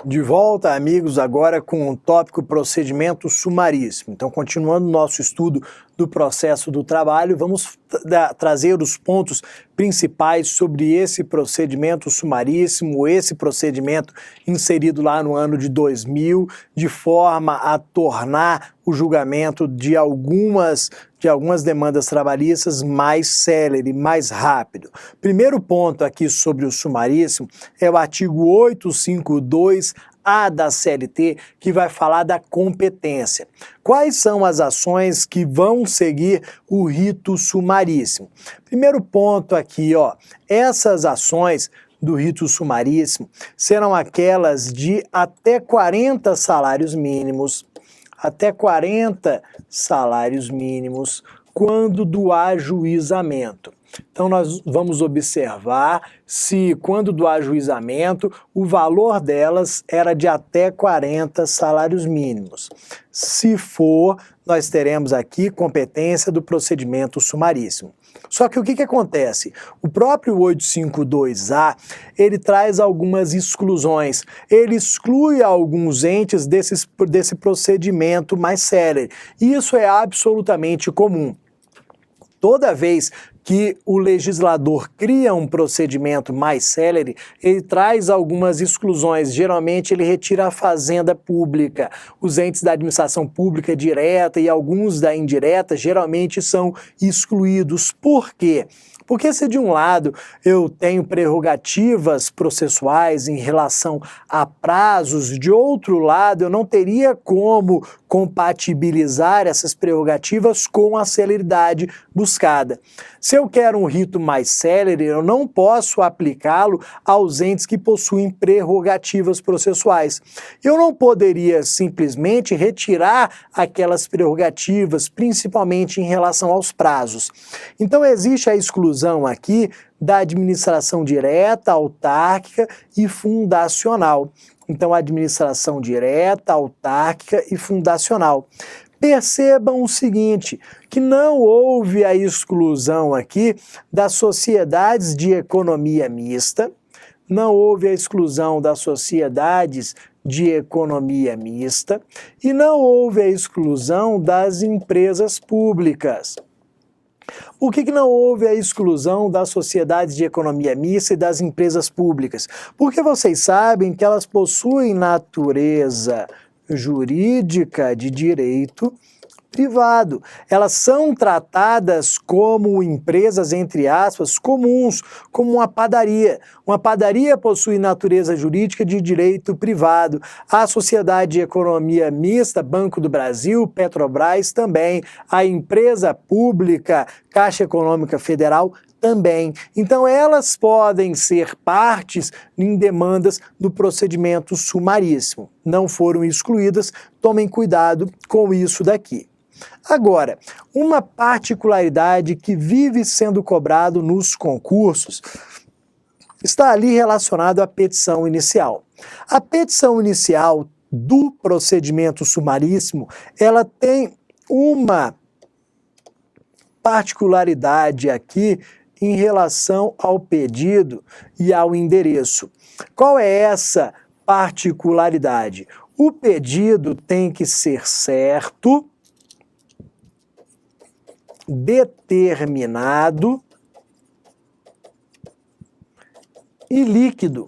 De volta, amigos, agora com o tópico procedimento sumaríssimo. Então, continuando nosso estudo do processo do trabalho, vamos trazer os pontos principais sobre esse procedimento sumaríssimo, esse procedimento inserido lá no ano de 2000, de forma a tornar o julgamento de algumas demandas trabalhistas mais célere, mais rápido. Primeiro ponto aqui sobre o sumaríssimo é o artigo 852-A da CLT, que vai falar da competência. Quais são as ações que vão seguir o rito sumaríssimo? Primeiro ponto aqui, essas ações do rito sumaríssimo serão aquelas de até 40 salários mínimos, quando do ajuizamento. Então, nós vamos observar se, quando do ajuizamento, o valor delas era de até 40 salários mínimos. Se for, nós teremos aqui competência do procedimento sumaríssimo. Só que o que acontece? O próprio 852-A, ele traz algumas exclusões. Ele exclui alguns entes desse procedimento mais célere. E isso é absolutamente comum. Toda vez que o legislador cria um procedimento mais célere, ele traz algumas exclusões. Geralmente ele retira a fazenda pública, os entes da administração pública direta e alguns da indireta geralmente são excluídos. Por quê? Porque se de um lado eu tenho prerrogativas processuais em relação a prazos, de outro lado eu não teria como compatibilizar essas prerrogativas com a celeridade buscada. Se eu quero um rito mais célere, eu não posso aplicá-lo aos entes que possuem prerrogativas processuais. Eu não poderia simplesmente retirar aquelas prerrogativas, principalmente em relação aos prazos. Então existe a exclusão aqui da administração direta, autárquica e fundacional. Então, administração direta, autárquica e fundacional. Percebam o seguinte, que não houve a exclusão aqui das sociedades de economia mista, não houve a exclusão das sociedades de economia mista e não houve a exclusão das empresas públicas. Por que não houve a exclusão das sociedades de economia mista e das empresas públicas? Porque vocês sabem que elas possuem natureza jurídica de direito privado. Elas são tratadas como empresas, entre aspas, comuns, como uma padaria. Uma padaria possui natureza jurídica de direito privado. A Sociedade de Economia Mista, Banco do Brasil, Petrobras também. A empresa pública, Caixa Econômica Federal, também. Então, elas podem ser partes em demandas do procedimento sumaríssimo. Não foram excluídas, tomem cuidado com isso daqui. Agora, uma particularidade que vive sendo cobrado nos concursos está ali relacionado à petição inicial. A petição inicial do procedimento sumaríssimo, ela tem uma particularidade aqui em relação ao pedido e ao endereço. Qual é essa particularidade? O pedido tem que ser certo, determinado e líquido.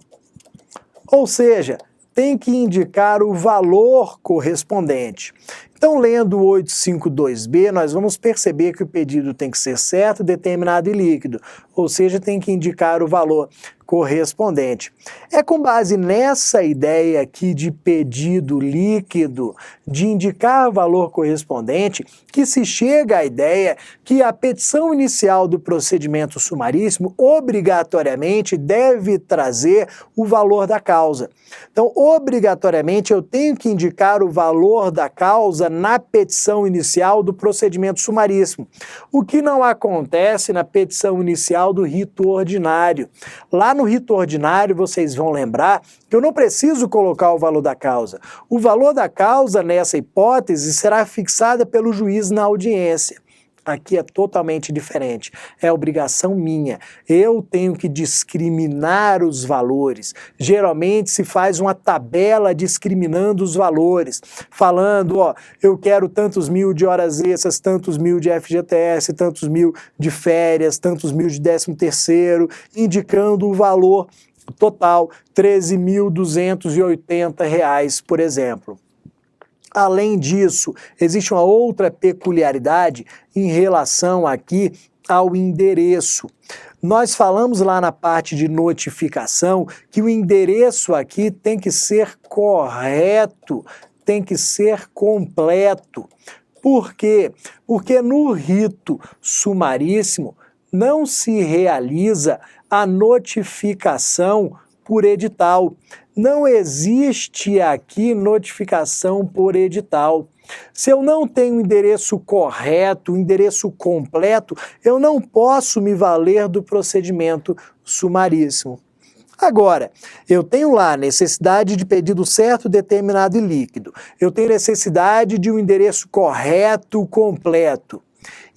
Ou seja, tem que indicar o valor correspondente. Então, lendo o 852-B, nós vamos perceber que o pedido tem que ser certo, determinado e líquido, ou seja, tem que indicar o valor correspondente. É com base nessa ideia aqui de pedido líquido, de indicar o valor correspondente, que se chega à ideia que a petição inicial do procedimento sumaríssimo obrigatoriamente deve trazer o valor da causa. Então, obrigatoriamente, eu tenho que indicar o valor da causa na petição inicial do procedimento sumaríssimo, o que não acontece na petição inicial do rito ordinário. Lá no rito ordinário, vocês vão lembrar que eu não preciso colocar o valor da causa. O valor da causa, nessa hipótese, será fixada pelo juiz na audiência. Aqui é totalmente diferente, é obrigação minha. Eu tenho que discriminar os valores. Geralmente se faz uma tabela discriminando os valores, falando, ó, eu quero tantos mil de horas extras, tantos mil de FGTS, tantos mil de férias, tantos mil de 13º, indicando o valor total, R$ 13.280, por exemplo. Além disso, existe uma outra peculiaridade em relação aqui ao endereço. Nós falamos lá na parte de notificação que o endereço aqui tem que ser correto, tem que ser completo. Por quê? Porque no rito sumaríssimo não se realiza a notificação por edital. Não existe aqui notificação por edital. Se eu não tenho o endereço correto, o endereço completo, eu não posso me valer do procedimento sumaríssimo. Agora, eu tenho lá necessidade de pedido certo, determinado e líquido. Eu tenho necessidade de um endereço correto, completo.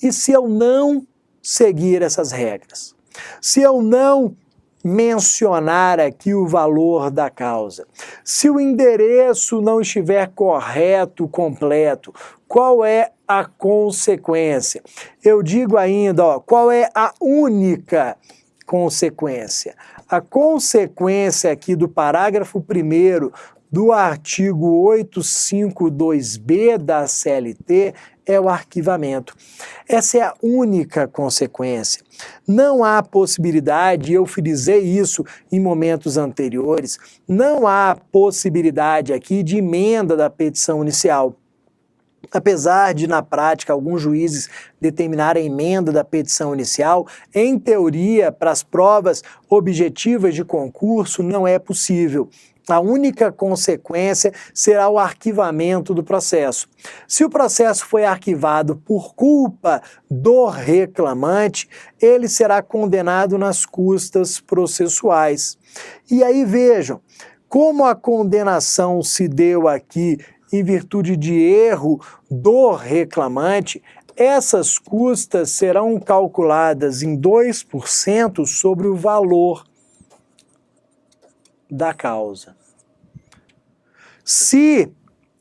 E se eu não seguir essas regras? Se eu não mencionar aqui o valor da causa, se o endereço não estiver correto, completo, qual é a consequência? Eu digo ainda, ó, qual é a única consequência? A consequência aqui do parágrafo 1º do artigo 852B da CLT é o arquivamento. Essa é a única consequência. Não há possibilidade, eu frisei isso em momentos anteriores, não há possibilidade aqui de emenda da petição inicial. Apesar de, na prática, alguns juízes determinarem a emenda da petição inicial, em teoria, para as provas objetivas de concurso, não é possível. A única consequência será o arquivamento do processo. Se o processo foi arquivado por culpa do reclamante, ele será condenado nas custas processuais. E aí vejam, como a condenação se deu aqui em virtude de erro do reclamante, essas custas serão calculadas em 2% sobre o valor da causa. Se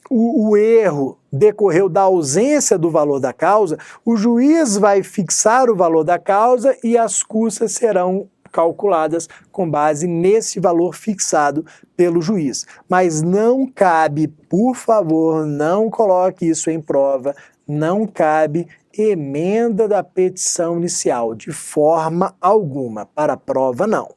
o erro decorreu da ausência do valor da causa, o juiz vai fixar o valor da causa e as custas serão calculadas com base nesse valor fixado pelo juiz. Mas não cabe, por favor, não coloque isso em prova, não cabe emenda da petição inicial, de forma alguma, para a prova não.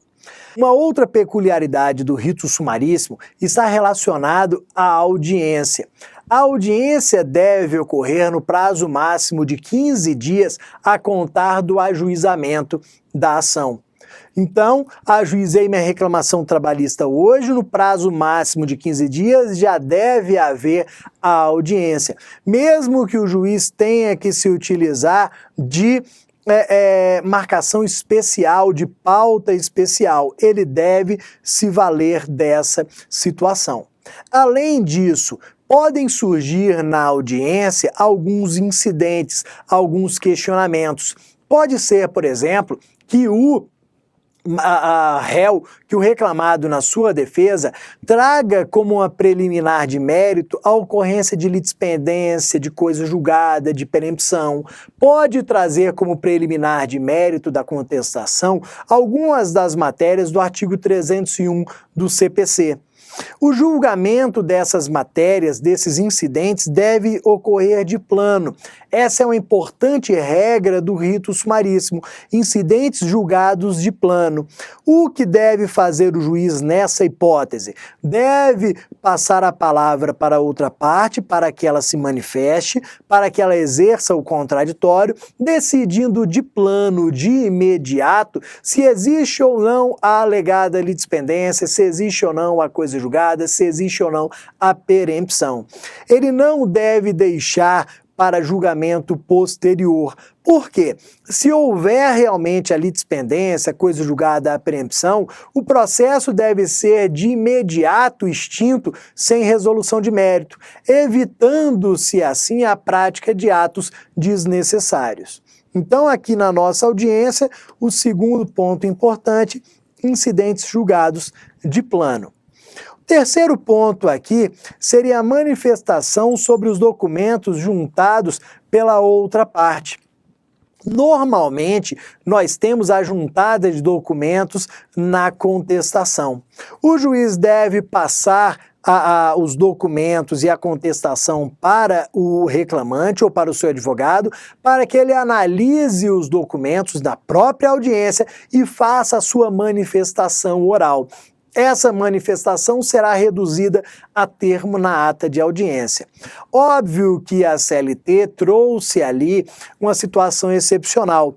Uma outra peculiaridade do rito sumaríssimo está relacionado à audiência. A audiência deve ocorrer no prazo máximo de 15 dias a contar do ajuizamento da ação. Então, ajuizei minha reclamação trabalhista hoje, no prazo máximo de 15 dias já deve haver a audiência. Mesmo que o juiz tenha que se utilizar de marcação especial, de pauta especial, ele deve se valer dessa situação. Além disso, podem surgir na audiência alguns incidentes, alguns questionamentos. Pode ser, por exemplo, que o réu, que o reclamado na sua defesa, traga como uma preliminar de mérito a ocorrência de litispendência, de coisa julgada, de perempção. Pode trazer como preliminar de mérito da contestação algumas das matérias do artigo 301 do CPC. O julgamento dessas matérias, desses incidentes, deve ocorrer de plano. Essa é uma importante regra do rito sumaríssimo, incidentes julgados de plano. O que deve fazer o juiz nessa hipótese? Deve passar a palavra para outra parte, para que ela se manifeste, para que ela exerça o contraditório, decidindo de plano, de imediato, se existe ou não a alegada litispendência, se existe ou não a coisa julgada, se existe ou não a perempção. Ele não deve deixar para julgamento posterior. Por quê? Se houver realmente a litispendência, coisa julgada, a preempção, o processo deve ser de imediato extinto, sem resolução de mérito, evitando-se assim a prática de atos desnecessários. Então, aqui na nossa audiência, o segundo ponto importante, incidentes julgados de plano. O terceiro ponto aqui seria a manifestação sobre os documentos juntados pela outra parte. Normalmente, nós temos a juntada de documentos na contestação. O juiz deve passar os documentos e a contestação para o reclamante ou para o seu advogado, para que ele analise os documentos da própria audiência e faça a sua manifestação oral. Essa manifestação será reduzida a termo na ata de audiência. Óbvio que a CLT trouxe ali uma situação excepcional.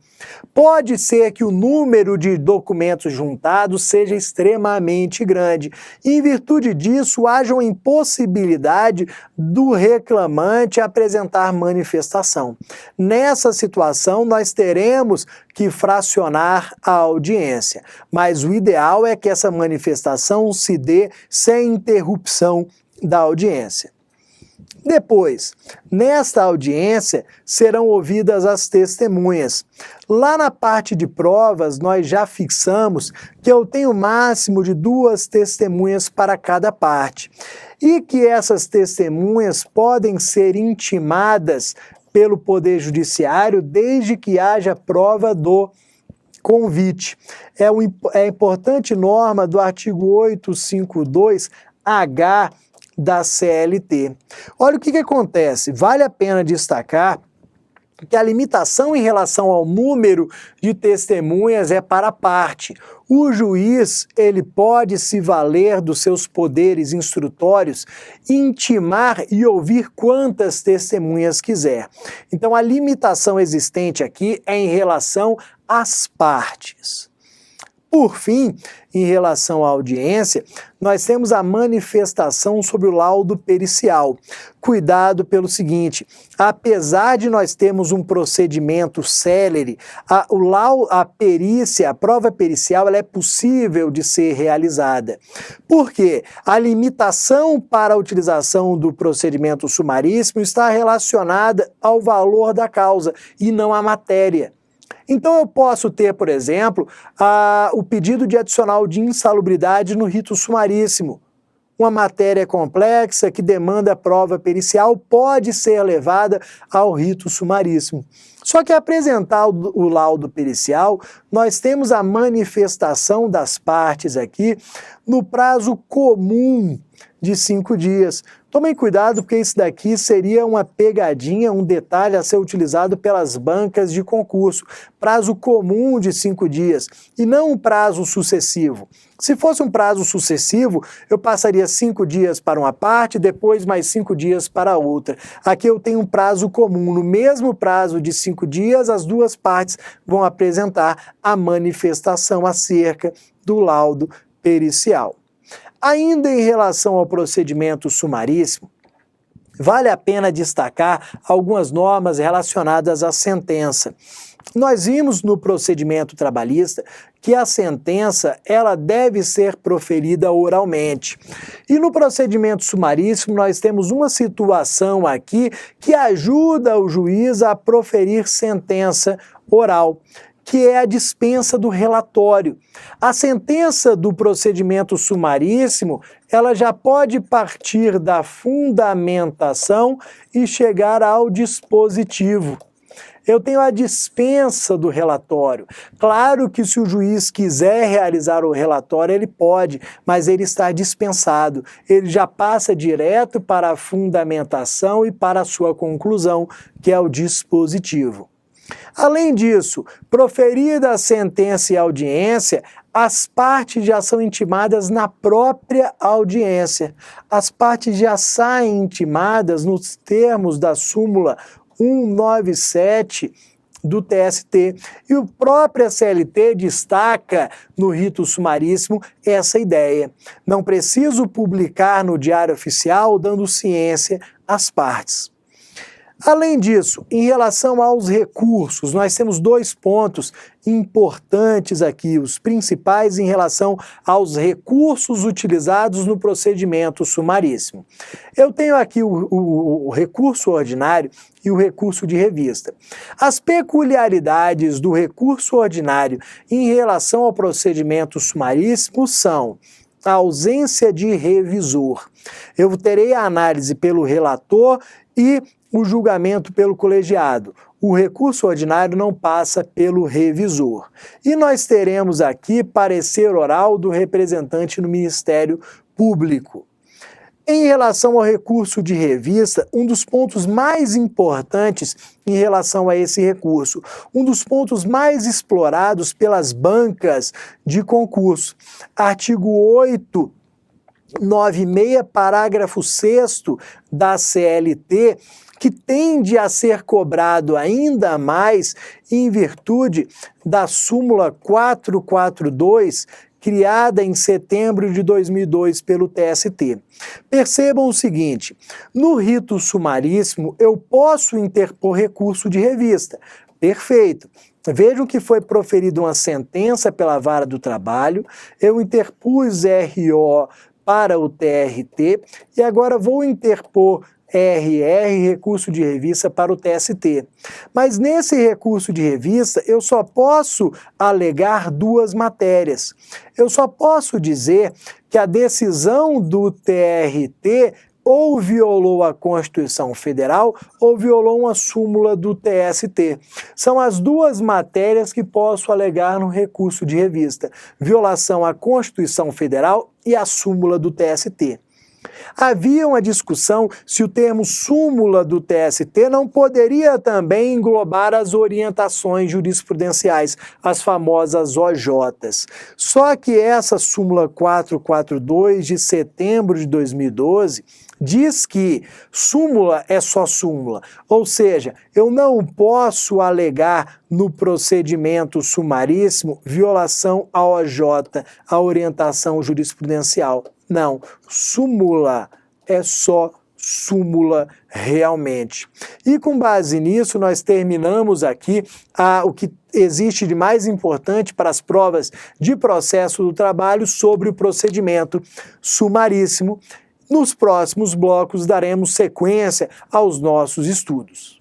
Pode ser que o número de documentos juntados seja extremamente grande. E, em virtude disso, haja uma impossibilidade do reclamante apresentar manifestação. Nessa situação, nós teremos que fracionar a audiência, mas o ideal é que essa manifestação se dê sem interrupção da audiência. Depois, nesta audiência, serão ouvidas as testemunhas. Lá na parte de provas, nós já fixamos que eu tenho máximo de 2 testemunhas para cada parte e que essas testemunhas podem ser intimadas pelo Poder Judiciário desde que haja prova do convite. É a importante norma do artigo 852-H da CLT. Olha o que acontece. Vale a pena destacar que a limitação em relação ao número de testemunhas é para a parte. O juiz, ele pode se valer dos seus poderes instrutórios, intimar e ouvir quantas testemunhas quiser. Então, a limitação existente aqui é em relação às partes. Por fim, em relação à audiência, nós temos a manifestação sobre o laudo pericial. Cuidado pelo seguinte, apesar de nós termos um procedimento célere, a perícia, a prova pericial, ela é possível de ser realizada. Por quê? A limitação para a utilização do procedimento sumaríssimo está relacionada ao valor da causa e não à matéria. Então eu posso ter, por exemplo, o pedido de adicional de insalubridade no rito sumaríssimo. Uma matéria complexa que demanda prova pericial pode ser levada ao rito sumaríssimo. Só que apresentar o laudo pericial, nós temos a manifestação das partes aqui no prazo comum de 5 dias. Tomem cuidado porque isso daqui seria uma pegadinha, um detalhe a ser utilizado pelas bancas de concurso. Prazo comum de 5 dias e não um prazo sucessivo. Se fosse um prazo sucessivo, eu passaria 5 dias para uma parte, depois mais 5 dias para a outra. Aqui eu tenho um prazo comum. No mesmo prazo de 5 dias, as duas partes vão apresentar a manifestação acerca do laudo pericial. Ainda em relação ao procedimento sumaríssimo, vale a pena destacar algumas normas relacionadas à sentença. Nós vimos no procedimento trabalhista que a sentença ela deve ser proferida oralmente. E no procedimento sumaríssimo nós temos uma situação aqui que ajuda o juiz a proferir sentença oral, que é a dispensa do relatório. A sentença do procedimento sumaríssimo, ela já pode partir da fundamentação e chegar ao dispositivo. Eu tenho a dispensa do relatório. Claro que se o juiz quiser realizar o relatório, ele pode, mas ele está dispensado. Ele já passa direto para a fundamentação e para a sua conclusão, que é o dispositivo. Além disso, proferida a sentença e audiência, as partes já são intimadas na própria audiência. As partes já saem intimadas nos termos da súmula 197 do TST. E a própria CLT destaca no rito sumaríssimo essa ideia. Não preciso publicar no Diário Oficial dando ciência às partes. Além disso, em relação aos recursos, nós temos dois pontos importantes aqui, os principais em relação aos recursos utilizados no procedimento sumaríssimo. Eu tenho aqui o recurso ordinário e o recurso de revista. As peculiaridades do recurso ordinário em relação ao procedimento sumaríssimo são a ausência de revisor. Eu terei a análise pelo relator e o julgamento pelo colegiado. O recurso ordinário não passa pelo revisor. E nós teremos aqui parecer oral do representante no Ministério Público. Em relação ao recurso de revista, um dos pontos mais importantes em relação a esse recurso, um dos pontos mais explorados pelas bancas de concurso, artigo 896, parágrafo 6º da CLT, que tende a ser cobrado ainda mais em virtude da súmula 442, criada em setembro de 2002 pelo TST. Percebam o seguinte, no rito sumaríssimo eu posso interpor recurso de revista. Perfeito. Vejam que foi proferida uma sentença pela Vara do Trabalho, eu interpus RO para o TRT e agora vou interpor RR, recurso de revista, para o TST. Mas nesse recurso de revista eu só posso alegar duas matérias. Eu só posso dizer que a decisão do TRT ou violou a Constituição Federal ou violou uma súmula do TST. São as duas matérias que posso alegar no recurso de revista: violação à Constituição Federal e a súmula do TST. Havia uma discussão se o termo súmula do TST não poderia também englobar as orientações jurisprudenciais, as famosas OJs. Só que essa súmula 442 de setembro de 2012 diz que súmula é só súmula, ou seja, eu não posso alegar no procedimento sumaríssimo violação à OJ, à orientação jurisprudencial. Não, súmula é só súmula realmente. E com base nisso, nós terminamos aqui o que existe de mais importante para as provas de processo do trabalho sobre o procedimento sumaríssimo. Nos próximos blocos daremos sequência aos nossos estudos.